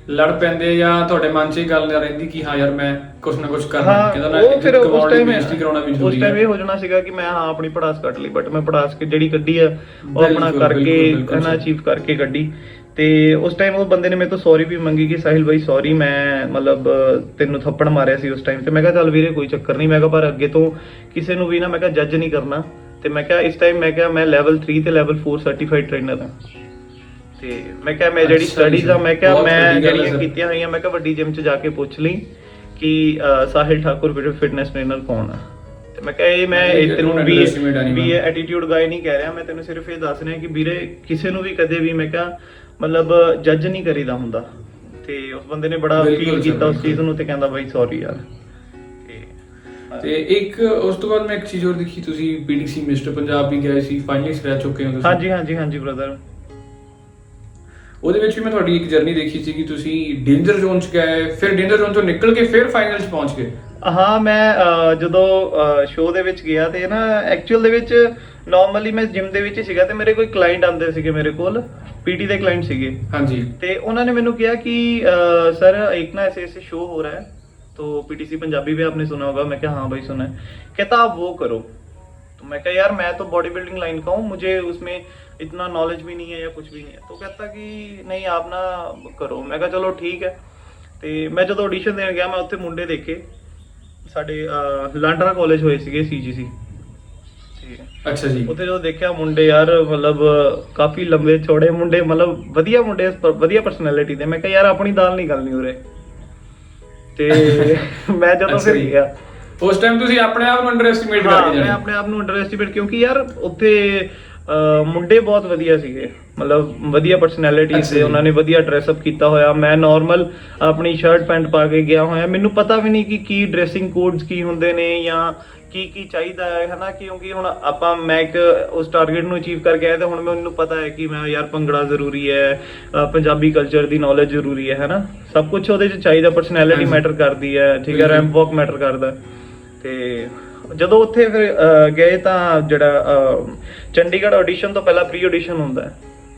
ਲੜ ਪੈਂਦੇ ਜਾਂ ਤੁਹਾਡੇ ਮਨ 'ਚ ਇਹ ਗੱਲ ਰਹਿੰਦੀ ਕਿ ਹਾਂ ਯਾਰ ਮੈਂ ਕੁਝ ਨਾ ਕੁਝ ਕਰਨਾ, ਕਹਿੰਦਾ ਨਾ ਉਹ ਫਿਰ ਉਸ ਟਾਈਮ ਜ਼ਰੂਰੀ ਹੈ। ਇਹ ਹੋ ਜਾਣਾ ਸੀਗਾ ਕਿ ਮੈਂ ਹਾਂ ਆਪਣੀ ਪੜਾਸ ਕੱਢ ਲਈ, ਬਟ ਮੈਂ ਪੜਾਸ ਜਿਹੜੀ ਕੱਢੀ ਆ ਉਹ ਆਪਣਾ ਕਰਕੇ ਹਨਾ ਅਚੀਵ ਕਰਕੇ ਕੱਢੀ। ਤੇ ਉਸ ਟਾਈਮ ਉਹ ਬੰਦੇ ਨੇ ਮੇਰੇ ਤੋਂ ਸੌਰੀ ਵੀ ਮੰਗੀ ਕਿ ਸਾਹਿਲ ਬਾਈ ਸੌਰੀ, ਮੈਂ ਮਤਲਬ ਤੈਨੂੰ ਥੱਪੜ ਮਾਰਿਆ ਸੀ ਉਸ ਟਾਈਮ ਤੇ। ਮੈਂ ਕਿਹਾ ਚੱਲ ਵੀਰੇ ਕੋਈ ਚੱਕਰ ਨਹੀਂ, ਮੈਂ ਕਿਹਾ ਪਰ ਅੱਗੇ ਤੋਂ ਕਿਸੇ ਨੂੰ ਵੀ ਨਾ ਮੈਂ ਕਿਹਾ ਜੱਜ ਨਹੀਂ ਕਰਨਾ। ਤੇ ਮੈਂ ਕਿਹਾ ਇਸ ਟਾਈਮ ਮੈਂ ਕਿਹਾ ਮੈਂ ਲੈਵਲ 3 ਤੇ ਲੈਵਲ 4 ਸਰਟੀਫਾਈਡ ਟ੍ਰੇਨਰ ਹਾਂ। ਤੇ ਮੈਂ ਕਿਹਾ ਮੈਂ ਜਿਹੜੀ ਸਟੱਡੀਜ਼ ਆ ਮੈਂ ਕਿਹਾ ਮੈਂ ਜਿਹੜੀਆਂ ਕੀਤੀਆਂ ਹੋਈਆਂ ਮੈਂ ਕਿਹਾ ਵੱਡੀ ਜਿਮ 'ਚ ਜਾ ਕੇ ਪੁੱਛ ਲਈ ਕਿ ਸਾਹਿਲ ਠਾਕੁਰ ਫਿਟਨੈਸ ਟ੍ਰੇਨਰ ਕੌਣ ਆ। ਤੇ ਮੈਂ ਕਿਹਾ ਇਹ ਮੈਂ ਤੈਨੂੰ ਵੀ ਇਹ ਐਟੀਟਿਊਡ ਗਾਇ ਨਹੀਂ ਕਹਿ ਰਿਹਾ, ਮੈਂ ਤੈਨੂੰ ਸਿਰਫ ਇਹ ਦੱਸ ਰਿਹਾ ਕਿ ਵੀਰੇ ਕਿਸੇ ਨੂੰ ਵੀ ਕਦੇ ਵੀ ਮੈਂ ਕਿਹਾ ਮਤਲਬ ਜੱਜ ਨਹੀਂ ਕਰੀਦਾ ਹੁੰਦਾ। ਤੇ ਉਸ ਬੰਦੇ ਨੇ ਬੜਾ ਫੀਲ ਕੀਤਾ ਉਸ ਚੀਜ਼ ਨੂੰ ਤੇ ਕਹਿੰਦਾ ਬਾਈ ਸੌਰੀ ਯਾਰ। ਤੇ ਇੱਕ ਉਸ ਤੋਂ ਬਾਅਦ ਮੈਂ ਇੱਕ ਚੀਜ਼ ਹੋਰ ਦੇਖੀ, ਤੁਸੀਂ ਪੀਡੀਸੀ ਮਿਸਟਰ ਪੰਜਾਬ ਵੀ ਗਏ ਸੀ, ਫਾਈਨਲਿਸਟ ਰਹਿ ਚੁੱਕੇ ਹੋ ਤੁਸੀਂ। ਹਾਂਜੀ ਹਾਂਜੀ ਹਾਂਜੀ ਬ੍ਰਦਰ। ਉਹਦੇ ਵਿੱਚ ਵੀ ਮੈਂ ਤੁਹਾਡੀ ਇੱਕ ਜਰਨੀ ਦੇਖੀ ਸੀ ਕਿ ਤੁਸੀਂ ਡੇਂਜਰ ਜ਼ੋਨ 'ਚ ਗਏ, ਫਿਰ ਡੇਂਜਰ ਜ਼ੋਨ ਤੋਂ ਨਿਕਲ ਕੇ ਫਿਰ ਫਾਈਨਲ 'ਚ ਪਹੁੰਚ ਗਏ। ਹਾਂ ਮੈਂ ਜਦੋਂ ਸ਼ੋਅ ਦੇ ਵਿੱਚ ਗਿਆ ਤੇ ਨਾ ਐਕਚੁਅਲ ਦੇ ਵਿੱਚ ਨਾਰਮਲੀ ਮੈਂ ਜਿਮ ਦੇ ਵਿੱਚ ਹੀ ਸੀਗਾ ਤੇ ਮੇਰੇ ਕੋਈ ਕਲਾਇੰਟ ਆਉਂਦੇ ਸੀਗੇ ਮੇਰੇ ਕੋਲ, ਪੀਟੀ ਦੇ ਕਲਾਇੰਟ ਸੀਗੇ। ਹਾਂਜੀ। ਤੇ ਉਹਨਾਂ ਨੇ ਮੈਨੂੰ ਕਿਹਾ ਕਿ सर एक ना ऐसे ऐसे शो हो रहा है तो पीटीसी पंजाबी भी आपने सुना होगा। मैं क्या हाँ भाई सुना है। कहता आप वो करो। तो मैं कहा यार मैं तो बॉडी बिल्डिंग लाइन का हूँ, मुझे उसमें इतना नॉलेज भी नहीं है या कुछ भी नहीं है। तो कहता कि नहीं आप ना करो। मैं कहा चलो ठीक है। ਤੇ ਮੈਂ ਜਦੋਂ ਆਡੀਸ਼ਨ ਦੇਣ ਗਿਆ ਮੈਂ ਉੱਥੇ ਮੁੰਡੇ ਦੇਖੇ ਸਾਡੇ ਲਾਂਡਰਾ ਕਾਲਜ ਹੋਏ ਸੀਗੇ ਸੀਜੀਸੀ। ਅੱਛਾ ਜੀ। ਉੱਥੇ ਜਦੋਂ ਦੇਖਿਆ ਮੁੰਡੇ ਯਾਰ ਮਤਲਬ ਕਾਫੀ ਲੰਬੇ ਚੌੜੇ ਮੁੰਡੇ, ਮਤਲਬ ਵਧੀਆ ਮੁੰਡੇ, ਵਧੀਆ ਪਰਸਨੈਲਿਟੀ ਦੇ। ਮੈਂ ਕਿਹਾ ਯਾਰ ਆਪਣੀ ਦਾਲ ਨਹੀਂ ਗਲਣੀ ਉਰੇ। ਤੇ ਮੈਂ ਜਦੋਂ ਫਿਰ ਗਿਆ ਉਸ ਟਾਈਮ ਤੁਸੀਂ ਆਪਣੇ ਆਪ ਨੂੰ ਅੰਡਰ ਐਸਟੀਮੇਟ ਕਰਦੇ ਮੈਂ ਆਪਣੇ ਆਪ ਨੂੰ ਅੰਡਰ ਐਸਟੀਮੇਟ ਕਿਉਂਕਿ ਯਾਰ ਉੱਥੇ ਮੁੰਡੇ ਬਹੁਤ ਵਧੀਆ ਸੀਗੇ, ਮਤਲਬ ਵਧੀਆ ਪਰਸਨੈਲਿਟੀ ਸੀ, ਉਹਨਾਂ ਨੇ ਵਧੀਆ ਡਰੈਸ ਅਪ ਕੀਤਾ ਹੋਇਆ। ਮੈਂ ਨਾਰਮਲ ਆਪਣੀ ਸ਼ਰਟ ਪੈਂਟ ਪਾ ਕੇ ਗਿਆ ਹੋਇਆ, ਮੈਨੂੰ ਪਤਾ ਵੀ ਨਹੀਂ ਕਿ ਕੀ ਡਰੈਸਿੰਗ ਕੋਡਸ ਕੀ ਹੁੰਦੇ ਨੇ ਜਾਂ ਕੀ ਚਾਹੀਦਾ ਹੈ ਹਨਾ। ਕਿਉਂਕਿ ਹੁਣ ਮੈਂ ਇੱਕ ਉਸ ਟਾਰਗੇਟ ਨੂੰ ਅਚੀਵ ਕਰਕੇ ਆਇਆ ਤੇ ਹੁਣ ਮੈਨੂੰ ਪਤਾ ਹੈ ਕਿ ਮੈਂ ਯਾਰ ਭੰਗੜਾ ਜ਼ਰੂਰੀ ਹੈ, ਪੰਜਾਬੀ ਕਲਚਰ ਦੀ ਨੌਲੇਜ ਜ਼ਰੂਰੀ ਹੈ ਹਨਾ, ਸਭ ਕੁਝ ਉਹਦੇ 'ਚ ਚਾਹੀਦਾ, ਪਰਸਨੈਲਿਟੀ ਮੈਟਰ ਕਰਦੀ ਹੈ, ਠੀਕ ਹੈ, ਰੈਂਪ ਵਾਕ ਮੈਟਰ ਕਰਦਾ। ਤੇ ਜਦੋਂ ਉੱਥੇ ਫਿਰ ਗਏ ਤਾਂ ਜਿਹੜਾ ਚੰਡੀਗੜ੍ਹ ਆਡੀਸ਼ਨ ਤੋਂ ਪਹਿਲਾਂ ਪ੍ਰੀ ਆਡੀਸ਼ਨ ਹੁੰਦਾ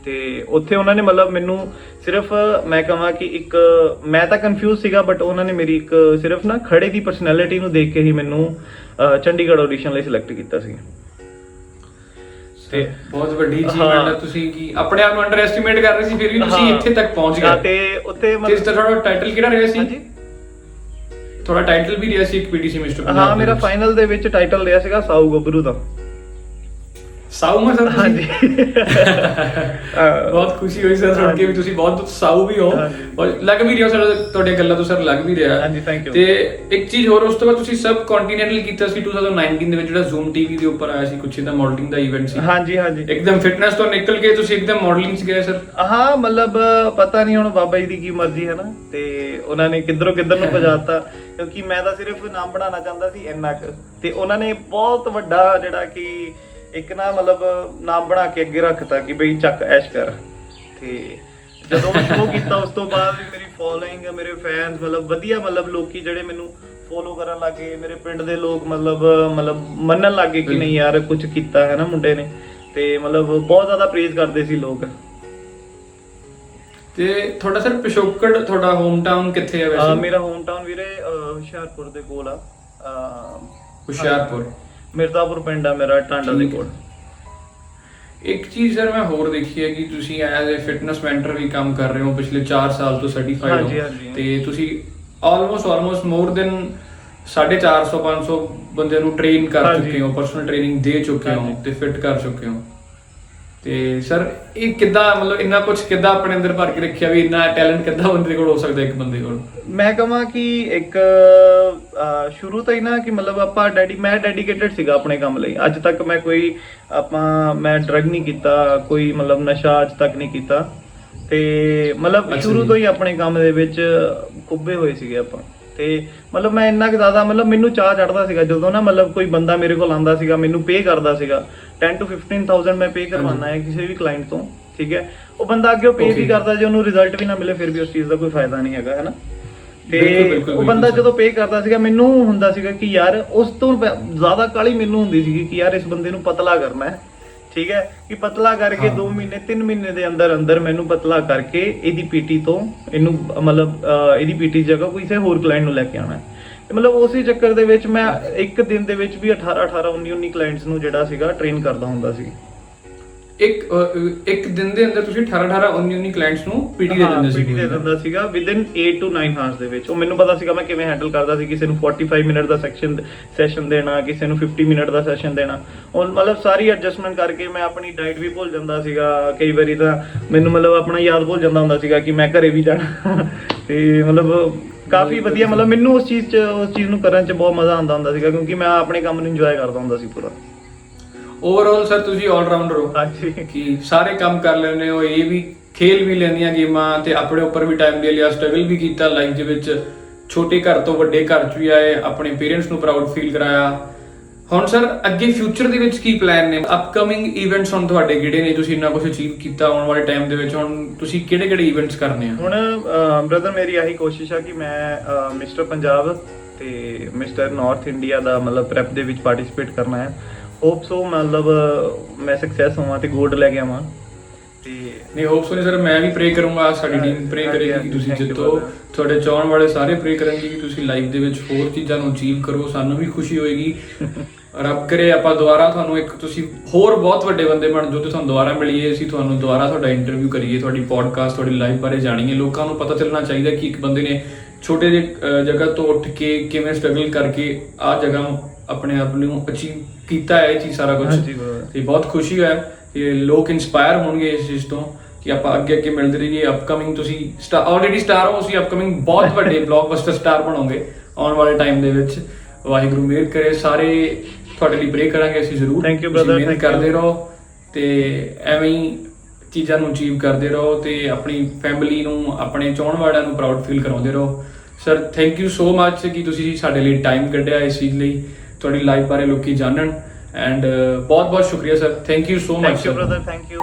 ਤੇ ਉੱਥੇ ਉਹਨਾਂ ਨੇ ਮਤਲਬ ਮੈਨੂੰ ਸਿਰਫ ਮੈਂ ਕਹਾਂ ਕਿ ਇੱਕ ਮੈਂ ਤਾਂ ਕਨਫਿਊਜ਼ ਸੀਗਾ ਬਟ ਉਹਨਾਂ ਨੇ ਮੇਰੀ ਇੱਕ ਸਿਰਫ ਨਾ ਖੜੇ ਦੀ ਪਰਸਨੈਲਿਟੀ ਨੂੰ ਦੇਖ ਕੇ ਹੀ ਮੈਨੂੰ ਚੰਡੀਗੜ੍ਹ ਆਡੀਸ਼ਨ ਲਈ ਸਿਲੈਕਟ ਕੀਤਾ ਸੀ। ਤੇ ਬਹੁਤ ਵੱਡੀ ਅਚੀਵਮੈਂਟ ਹੈ, ਤੁਸੀਂ ਕੀ ਆਪਣੇ ਆਪ ਨੂੰ ਅੰਡਰ ਐਸਟੀਮੇਟ ਕਰ ਰਹੇ ਸੀ ਫਿਰ ਵੀ ਤੁਸੀਂ ਇੱਥੇ ਤੱਕ ਪਹੁੰਚ ਗਏ। ਤੇ ਉੱਥੇ ਮਤਲਬ ਤੁਹਾਡਾ ਟਾਈਟਲ ਕਿਹੜਾ ਰਿਹਾ ਸੀ? ਹਾਂਜੀ ਤੁਹਾਡਾ ਟਾਈਟਲ ਵੀ ਰਿਹਾ ਸੀ ਇੱਕ ਪੀਟੀਸੀ ਮਿਸਟਰ ਪੰਜਾਬ। ਹਾਂ ਮੇਰਾ ਫਾਈਨਲ ਦੇ ਵਿੱਚ ਟਾਈਟਲ ਰਿਹਾ ਸੀਗਾ ਸਾਊ ਗੱਭਰੂ ਦਾ। ਸਾਊ ਮਾ ਸਰ? ਹਾਂਜੀ। ਬਹੁਤ ਖੁਸ਼ੀ ਹੋਈ ਸਰ ਸੁਣ ਕੇ ਵੀ ਤੁਸੀਂ ਬਹੁਤ ਸਾਊ ਵੀ ਹੋ ਔਰ ਲੱਗ ਵੀ ਰਿਹਾ ਸਰ, ਤੁਹਾਡੀਆਂ ਗੱਲਾਂ ਤੋਂ ਸਰ ਲੱਗ ਵੀ ਰਿਹਾ। ਹਾਂਜੀ ਥੈਂਕ ਯੂ। ਤੇ ਇੱਕ ਚੀਜ਼ ਹੋਰ, ਉਸ ਤੋਂ ਬਾਅਦ ਤੁਸੀਂ ਸਬ ਕੰਟੀਨੈਂਟਲ ਕੀਤਾ ਸੀ 2019 ਦੇ ਵਿੱਚ, ਜਿਹੜਾ ਜ਼ੂਮ ਟੀਵੀ ਦੇ ਉੱਪਰ ਆਇਆ ਸੀ ਕੁਛ ਇਹਦਾ ਮਾਡਲਿੰਗ ਦਾ ਇਵੈਂਟ ਸੀ। ਹਾਂਜੀ ਹਾਂਜੀ। ਇੱਕਦਮ ਫਿਟਨੈਸ ਤੋਂ ਨਿਕਲ ਕੇ ਤੁਸੀਂ ਇੱਕਦਮ ਮਾਡਲਿੰਗ 'ਚ ਗਏ ਸਰ? ਹਾਂ ਮਤਲਬ ਪਤਾ ਨਹੀਂ ਹੁਣ ਬਾਬਾ ਜੀ ਦੀ ਕੀ ਮਰਜ਼ੀ ਹੈ ਨਾ, ਤੇ ਉਹਨਾਂ ਨੇ ਕਿੱਧਰੋਂ ਕਿੱਧਰ ਨੂੰ ਪਹੁੰਚਾਤਾ ਕਿਉਂਕਿ ਮੈਂ ਤਾਂ ਸਿਰਫ ਨਾਮ ਬਣਾਉਣਾ ਚਾਹੁੰਦਾ ਸੀ ਇੰਨਾ ਕੁ, ਤੇ ਉਹਨਾਂ ਨੇ ਬਹੁਤ ਵੱਡਾ ਜਿਹੜਾ ਕਿ ਇੱਕ ਨਾ ਮਤਲਬ ਨਾਮ ਬਣਾ ਕੇ ਅੱਗੇ ਰੱਖਤਾ ਕਿ ਬਈ ਚੱਕ ਐਸ਼ ਕਰ। ਤੇ ਜਦੋਂ ਮੈਂ ਸ਼ੋਅ ਕੀਤਾ ਉਸ ਤੋਂ ਬਾਅਦ ਵੀ ਮੇਰੀ ਫੋਲੋਇੰਗ, ਮੇਰੇ ਫੈਨਸ ਮਤਲਬ ਵਧੀਆ, ਮਤਲਬ ਲੋਕੀ ਜਿਹੜੇ ਮੈਨੂੰ ਫੋਲੋ ਕਰਨ ਲੱਗੇ, ਮੇਰੇ ਪਿੰਡ ਦੇ ਲੋਕ ਮਤਲਬ ਮੰਨਣ ਲੱਗੇ ਕਿ ਨਹੀਂ ਯਾਰ ਕੁਝ ਕੀਤਾ ਹੈ ਨਾ ਮੁੰਡੇ ਨੇ, ਤੇ ਮਤਲਬ ਬਹੁਤ ਜ਼ਿਆਦਾ ਪ੍ਰੇਜ਼ ਕਰਦੇ ਸੀ ਲੋਕ। ਤੇ ਤੁਹਾਡਾ ਸਰ ਪਿਸ਼ੋਕੜ ਤੁਹਾਡਾ ਹੋਮ ਟਾਊਨ ਕਿੱਥੇ ਹੈ ਵੈਸੇ? ਮੇਰਾ ਹੋਮ ਟਾਊਨ ਵੀਰੇ ਹੁਸ਼ਿਆਰਪੁਰ ਦੇ ਕੋਲ ਆ। ਹੁਸ਼ਿਆਰਪੁਰ ਮਿਰਜ਼ਾਪੁਰ ਪਿੰਡ ਆ ਮੇਰਾ, ਟਾਂਡਾ ਦੇ ਕੋਲ। ਇੱਕ ਚੀਜ਼ ਸਰ ਮੈਂ ਹੋਰ ਦੇਖੀ ਹੈ ਕਿ ਤੁਸੀਂ ਐਜ਼ ਅ ਫਿਟਨੈਸ ਮੈਂਟਰ ਵੀ ਕੰਮ ਕਰ ਰਹੇ ਹੋ ਪਿਛਲੇ 4 ਸਾਲ ਤੋਂ ਸਰਟੀਫਾਈਡ ਹੋ, ਤੇ ਤੁਸੀਂ ਆਲਮੋਸਟ ਮੋਰ ਦੈਨ 450 500 ਬੰਦਿਆਂ ਨੂੰ ਟ੍ਰੇਨ ਕਰ ਚੁੱਕੇ ਹੋ, ਪਰਸਨਲ ਟ੍ਰੇਨਿੰਗ ਦੇ ਚੁੱਕੇ ਹੋ ਤੇ ਫਿਟ ਕਰ ਚੁੱਕੇ ਹੋ। ਤੇ ਸਰ ਇਹ ਕਿੱਦਾਂ ਮਤਲਬ ਇੰਨਾ ਕੁਝ ਕਿੱਦਾਂ ਆਪਣੇ ਅੰਦਰ ਭਰ ਕੇ ਰੱਖਿਆ ਵੀ ਇੰਨਾ ਟੈਲੈਂਟ ਕਿੱਦਾਂ ਬੰਦੇ ਕੋਲ ਹੋ ਸਕਦਾ ਇੱਕ ਬੰਦੇ ਕੋਲ? ਮੈਂ ਕਹਾਂ ਕਿ ਇੱਕ ਸ਼ੁਰੂ ਤੋਂ ਹੀ ਨਾ ਕਿ ਮਤਲਬ ਮੈਂ ਡੈਡੀਕੇਟਡ ਸੀਗਾ ਆਪਣੇ ਕੰਮ ਲਈ। ਅੱਜ ਤੱਕ ਮੈਂ ਕੋਈ ਮੈਂ ਡਰਗ ਨਹੀਂ ਕੀਤਾ, ਕੋਈ ਮਤਲਬ ਨਸ਼ਾ ਅੱਜ ਤੱਕ ਨਹੀਂ ਕੀਤਾ, ਤੇ ਮਤਲਬ ਸ਼ੁਰੂ ਤੋਂ ਹੀ ਆਪਣੇ ਕੰਮ ਦੇ ਵਿੱਚ ਕੁੱਬੇ ਹੋਏ ਸੀਗੇ ਆਪਾਂ। ਤੇ ਮਤਲਬ ਮੈਂ ਇੰਨਾ ਕਿ ਜ਼ਿਆਦਾ ਮਤਲਬ ਮੈਨੂੰ ਚਾਹ ਚੜਦਾ ਸੀਗਾ ਜਦੋਂ ਨਾ ਮਤਲਬ ਕੋਈ ਬੰਦਾ ਮੇਰੇ ਕੋਲ ਆਂਦਾ ਸੀਗਾ, ਮੈਨੂੰ ਪੇ ਕਰਦਾ ਸੀਗਾ 10 to 15,000 ਮੈਂ ਪੇ ਕਰਵਾਉਣਾ ਹੈ ਕਿਸੇ ਵੀ ਕਲਾਇੰਟ ਤੋਂ, ਠੀਕ ਹੈ। ਉਹ ਬੰਦਾ ਅੱਗੇ ਪੇ ਵੀ ਕਰਦਾ, ਜੇ ਉਹਨੂੰ ਰਿਜ਼ਲਟ ਵੀ ਨਾ ਮਿਲੇ ਫਿਰ ਵੀ ਉਸ ਚੀਜ਼ ਦਾ ਕੋਈ ਫਾਇਦਾ ਨਹੀਂ ਹੈਗਾ, ਹੈਨਾ। ਤੇ ਉਹ ਬੰਦਾ ਜਦੋਂ ਪੇ ਕਰਦਾ ਸੀਗਾ ਮੈਨੂੰ ਹੁੰਦਾ ਸੀਗਾ ਕਿ ਯਾਰ ਉਸ ਤੋਂ ਜ਼ਿਆਦਾ ਕਾਹਲੀ ਮੈਨੂੰ ਹੁੰਦੀ ਸੀਗੀ ਕਿ ਯਾਰ ਇਸ ਬੰਦੇ ਨੂੰ ਪਤਲਾ ਕਰਨਾ ਹੈ, ਠੀਕ ਹੈ, ਕਿ ਪਤਲਾ ਕਰਕੇ 2 ਮਹੀਨੇ 3 ਮਹੀਨੇ ਦੇ ਅੰਦਰ ਮੈਨੂੰ ਪਤਲਾ ਕਰਕੇ ਇਹਦੀ ਪੀਟੀ ਤੋਂ ਇਹਨੂੰ ਮਤਲਬ ਇਹਦੀ ਪੀਟੀ ਦੀ ਜਗ੍ਹਾ ਕਿਸੇ ਹੋਰ ਕਲਾਇੰਟ ਨੂੰ ਲੈ ਕੇ ਆਉਣਾ। ਤੇ ਮਤਲਬ ਉਸੇ ਚੱਕਰ ਦੇ ਵਿੱਚ ਮੈਂ ਇੱਕ ਦਿਨ ਦੇ ਵਿੱਚ ਵੀ 18 19 ਕਲਾਇੰਟਸ ਨੂੰ ਜਿਹੜਾ ਸੀਗਾ ਟ੍ਰੇਨ ਕਰਦਾ ਹੁੰਦਾ ਸੀ। ਇੱਕ ਦਿਨ ਦੇ ਅੰਦਰ ਤੁਸੀਂ 18 19 ਕਲਾਇੰਟਸ ਨੂੰ ਪੀਟੀ ਦੇ ਦਿੰਦੇ ਸੀ? ਪੀਟੀ ਦੇ ਦਿੰਦਾ ਸੀਗਾ ਵਿਦਿਨ 8 to 9 ਹਾਰਸ ਦੇ ਵਿੱਚ। ਉਹ ਮੈਨੂੰ ਪਤਾ ਸੀਗਾ ਮੈਂ ਕਿਵੇਂ ਹੈਂਡਲ ਕਰਦਾ ਸੀ, ਕਿਸੇ ਨੂੰ 45 ਮਿੰਟ ਦਾ ਸੈਸ਼ਨ ਦੇਣਾ, ਕਿਸੇ ਨੂੰ 50 ਮਿੰਟ ਦਾ ਸੈਸ਼ਨ ਦੇਣਾ। ਉਹ ਮਤਲਬ ਸਾਰੀ ਐਡਜਸਟਮੈਂਟ ਕਰਕੇ ਮੈਂ ਆਪਣੀ ਡਾਈਟ ਵੀ ਭੁੱਲ ਜਾਂਦਾ ਸੀਗਾ ਕਈ ਵਾਰੀ, ਤਾਂ ਮੈਨੂੰ ਮਤਲਬ ਆਪਣਾ ਯਾਦ ਭੁੱਲ ਜਾਂਦਾ ਹੁੰਦਾ ਸੀਗਾ ਕਿ ਮੈਂ ਘਰੇ ਵੀ ਜਾਣਾ ਤੇ ਮਤਲਬ ਕਾਫੀ ਵਧੀਆ, ਮਤਲਬ ਮੈਨੂੰ ਉਸ ਚੀਜ਼ ਨੂੰ ਕਰਨ 'ਚ ਬਹੁਤ ਮਜ਼ਾ ਆਉਂਦਾ ਹੁੰਦਾ ਸੀਗਾ ਕਿਉਂਕਿ ਮੈਂ ਆਪਣੇ ਕੰਮ ਨੂੰ ਇੰਜੋਏ ਕਰਦਾ ਹੁੰਦਾ ਸੀ ਪੂਰਾ। ਓਵਰਆਲ ਸਰ ਤੁਸੀਂ ਆਲਰਾਊਂਡਰ ਹੋ ਹਾਂਜੀ, ਕਿ ਸਾਰੇ ਕੰਮ ਕਰ ਲੈਂਦੇ ਹੋ, ਇਹ ਵੀ ਖੇਲ ਵੀ ਲੈਂਦੀਆਂ ਗੇਮਾਂ ਤੇ ਆਪਣੇ ਉੱਪਰ ਵੀ ਟਾਈਮ ਦੇ ਲਿਆ, ਸਟਰਗਲ ਵੀ ਕੀਤਾ ਲਾਈਫ ਦੇ ਵਿੱਚ, ਛੋਟੇ ਘਰ ਤੋਂ ਵੱਡੇ ਘਰ 'ਚ ਵੀ ਆਏ, ਆਪਣੇ ਪੇਰੈਂਟਸ ਨੂੰ ਪ੍ਰਾਊਡ ਫੀਲ ਕਰਾਇਆ। ਹੁਣ ਸਰ ਅੱਗੇ ਫਿਊਚਰ ਦੇ ਵਿੱਚ ਕੀ ਪਲਾਨ ਨੇ? ਅਪਕਮਿੰਗ ਇਵੈਂਟਸ ਹੁਣ ਤੁਹਾਡੇ ਕਿਹੜੇ ਨੇ? ਤੁਸੀਂ ਇੰਨਾ ਕੁਝ ਅਚੀਵ ਕੀਤਾ ਆਉਣ ਵਾਲੇ ਟਾਈਮ ਦੇ ਵਿੱਚ, ਹੁਣ ਤੁਸੀਂ ਕਿਹੜੇ ਇਵੈਂਟਸ ਕਰਨੇ ਆ? ਹੁਣ ਬ੍ਰਦਰ ਮੇਰੀ ਆਹੀ ਕੋਸ਼ਿਸ਼ ਆ ਕਿ ਮੈਂ ਮਿਸਟਰ ਪੰਜਾਬ ਤੇ ਮਿਸਟਰ ਨਾਰਥ ਇੰਡੀਆ ਦਾ ਮਤਲਬ ਪ੍ਰੈਪ ਦੇ ਵਿੱਚ ਪਾਰਟਿਸਿਪੇਟ ਕਰਨਾ ਹੈ। ਹੋਪ ਸੋ ਮਤਲਬ ਮੈਂ ਸਕਸੈਸ ਹੋਵਾਂ ਤੇ ਗੋਲਡ ਲੈ ਕੇ ਆਵਾਂ। ਤੇ ਨਹੀਂ ਹੋਪ ਸੋ ਨਹੀਂ ਸਰ, ਮੈਂ ਵੀ ਪ੍ਰੇ ਕਰੂੰਗਾ, ਸਾਡੀ ਟੀਮ ਪ੍ਰੇ ਕਰੇਗੀ ਕਿ ਤੁਸੀਂ ਜਿੱਤੋ, ਤੁਹਾਡੇ ਚਾਹਣ ਵਾਲੇ ਸਾਰੇ ਪ੍ਰੇ ਕਰਨਗੇ ਕਿ ਤੁਸੀਂ ਲਾਈਫ ਦੇ ਵਿੱਚ ਹੋਰ ਚੀਜ਼ਾਂ ਨੂੰ ਅਚੀਵ ਕਰੋ, ਸਾਨੂੰ ਵੀ ਖੁਸ਼ੀ ਹੋਏਗੀ। ਰੱਬ ਕਰੇ ਆਪਾਂ ਦੁਬਾਰਾ ਤੁਹਾਨੂੰ ਤੁਸੀਂ ਹੋਰ ਬਹੁਤ ਵੱਡੇ ਬੰਦੇ ਬਣ ਜਾਓ ਤੇ ਤੁਹਾਨੂੰ ਦੁਬਾਰਾ ਮਿਲੀਏ, ਅਸੀਂ ਤੁਹਾਨੂੰ ਦੁਬਾਰਾ ਤੁਹਾਡਾ ਇੰਟਰਵਿਊ ਕਰੀਏ, ਤੁਹਾਡੀ ਪੋਡਕਾਸਟ, ਤੁਹਾਡੀ ਲਾਈਫ ਬਾਰੇ ਜਾਣੀਏ। ਲੋਕਾਂ ਨੂੰ ਪਤਾ ਚੱਲਣਾ ਚਾਹੀਦਾ ਕਿ ਇੱਕ ਬੰਦੇ ਨੇ ਛੋਟੇ ਜਿਹੇ ਜਗ੍ਹਾ ਤੋਂ ਉੱਠ ਕੇ ਕਿਵੇਂ ਸਟਰਗਲ ਕਰਕੇ ਆਹ ਜਗ੍ਹਾ ਆਪਣੇ ਆਪ ਨੂੰ ਅਚੀਵ ਕੀਤਾ ਹੈ, ਇਹ ਚੀਜ਼ ਸਾਰਾ ਕੁਝ। ਤੇ ਬਹੁਤ ਖੁਸ਼ੀ ਹੈ ਕਿ ਲੋਕ ਇਨਸਪਾਇਰ ਹੋਣਗੇ ਇਸ ਚੀਜ਼ ਤੋਂ ਕਿ ਆਪਾਂ ਅੱਗੇ ਮਿਲਦੇ ਰਹੀਏ। ਅਪਕਮਿੰਗ ਤੁਸੀਂ ਆਲਰੇਡੀ ਸਟਾਰ ਹੋ, ਤੁਸੀਂ ਅਪਕਮਿੰਗ ਬਹੁਤ ਵੱਡੇ ਬਲੌਕਬਸਟਰ ਸਟਾਰ ਬਣੋਗੇ ਆਉਣ ਵਾਲੇ ਟਾਈਮ ਦੇ ਵਿੱਚ। ਵਾਹਿਗੁਰੂ ਮਿਹਰ ਕਰੇ, ਸਾਰੇ ਤੁਹਾਡੇ ਲਈ ਪ੍ਰੇ ਕਰਾਂਗੇ ਅਸੀਂ ਜ਼ਰੂਰ। ਥੈਂਕ ਯੂ ਬ੍ਰਦਰ, ਮਿਹਨਤ ਕਰਦੇ ਰਹੋ ਤੇ ਐਵੇਂ ਹੀ ਚੀਜ਼ਾਂ ਨੂੰ ਅਚੀਵ ਕਰਦੇ ਰਹੋ ਤੇ ਆਪਣੀ ਫੈਮਿਲੀ ਨੂੰ, ਆਪਣੇ ਚਾਹਣ ਵਾਲਿਆਂ ਨੂੰ ਪ੍ਰਾਊਡ ਫੀਲ ਕਰਾਉਂਦੇ ਰਹੋ। ਸਰ ਥੈਂਕ ਯੂ ਸੋ ਮੱਚ ਕਿ ਤੁਸੀਂ ਸਾਡੇ ਲਈ ਟਾਈਮ ਕੱਢਿਆ ਇਸ ਚੀਜ਼ ਲਈ, ਤੁਹਾਡੀ ਲਾਈਫ ਬਾਰੇ ਲੋਕੀ ਜਾਣਨ। ਐਂਡ ਬਹੁਤ ਬਹੁਤ ਸ਼ੁਕਰੀਆ sir, thank you so much. Thank you brother, thank you.